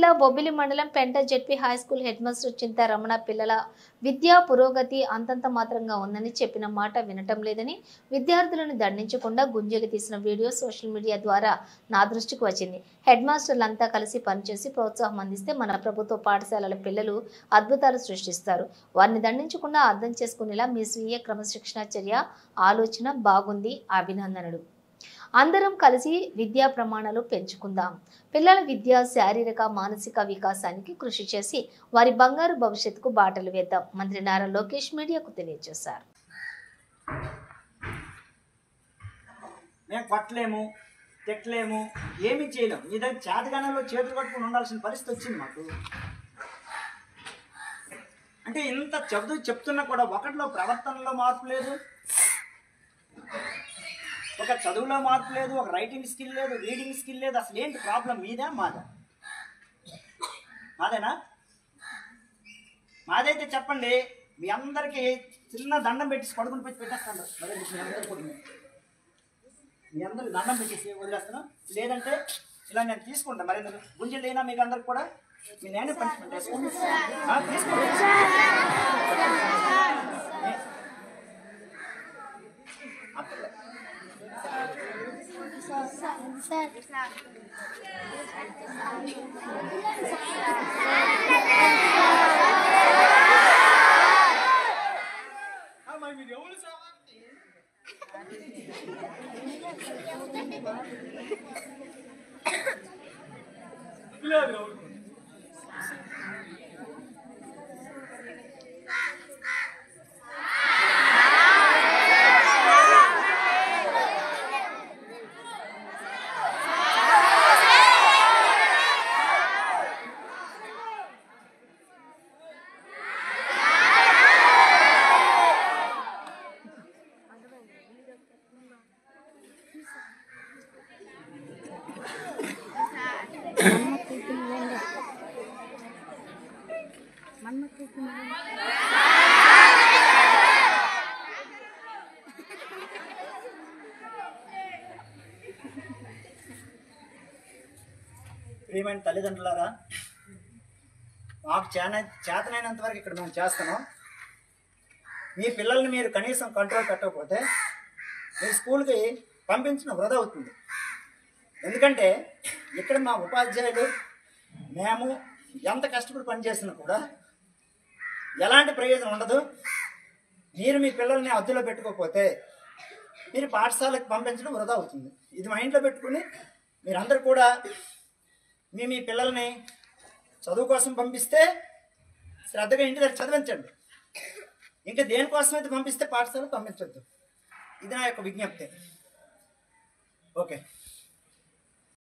జిల్లా బొబ్బిలి మండలం పెంట జెడ్పీ హైస్కూల్ హెడ్ మాస్టర్ చింతా రమణ పిల్లల విద్యా పురోగతి అంతంత మాత్రంగా ఉందని చెప్పిన మాట వినటం లేదని విద్యార్థులను దండించకుండా గుంజలు తీసిన వీడియో సోషల్ మీడియా ద్వారా నా దృష్టికి వచ్చింది. హెడ్ మాస్టర్లంతా కలిసి పనిచేసి ప్రోత్సాహం అందిస్తే మన ప్రభుత్వ పాఠశాలల పిల్లలు అద్భుతాలు సృష్టిస్తారు. వారిని దండించకుండా అర్థం చేసుకునేలా మీ స్వీయ క్రమశిక్షణ చర్య ఆలోచన బాగుంది. అభినందనలు. అందరం కలిసి విద్యా ప్రమాణాలు పెంచుకుందాం. పిల్లల విద్య శారీరక మానసిక వికాసానికి కృషి చేసి వారి బంగారు భవిష్యత్తుకు బాటలు వేద్దాం. మంత్రి నారా లోకేష్ మీడియాకు తెలియజేశారు. మేము కొట్టలేము, తిట్టలేము, ఏమి చేయలేము. మీ దగ్గర చేతగానంలో చేతులు కట్టుకుని ఉండాల్సిన పరిస్థితి వచ్చింది మాకు. అంటే ఇంత చెప్తున్నా కూడా ఒకటిలో ప్రవర్తనలో మార్పు లేదు, ఒక చదువులో మార్పు లేదు, ఒక రైటింగ్ స్కిల్ లేదు, రీడింగ్ స్కిల్ లేదు. అసలు ఏంటి ప్రాబ్లం? మీదా మాదా? మాదేనా? మాదైతే చెప్పండి. మీ అందరికీ చిన్న దండం పెట్టేసి పడుకుని పెట్టేస్తాను. మీ అందరికి దండం పెట్టేసి వదిలేస్తాను. లేదంటే ఇలా నేను తీసుకుంటాను. మరి గుంజలు లేనా మీకు అందరికి కూడా? మీ నేనే పనిష్మెంట్ వేసుకోండి. తీసుకోండి. ప్రియమైన తల్లిదండ్రులారా, మాకు చేతనైనంత వరకు ఇక్కడ మేము చేస్తున్నాం. మీ పిల్లల్ని మీరు కనీసం కంట్రోల్ పెట్టకపోతే మీ స్కూల్కి పంపించడం వృధా అవుతుంది. ఎందుకంటే ఇక్కడ మా ఉపాధ్యాయులు మేము ఎంత కష్టపడి పనిచేసినా కూడా ఎలాంటి ప్రయోజనం ఉండదు. మీరు మీ పిల్లల్ని అదుపులో పెట్టుకోకపోతే మీరు పాఠశాలకు పంపించడం వృధా అవుతుంది. ఇది మా ఇంట్లో పెట్టుకుని మీరందరూ కూడా మీ పిల్లల్ని చదువు కోసం పంపిస్తే శ్రద్ధగా ఇంటి దగ్గర చదివించండి. ఇంకా దేనికోసం అయితే పంపిస్తే పాఠశాలకు పంపించొద్దు. ఇది నా యొక్క విజ్ఞప్తి. ఓకే.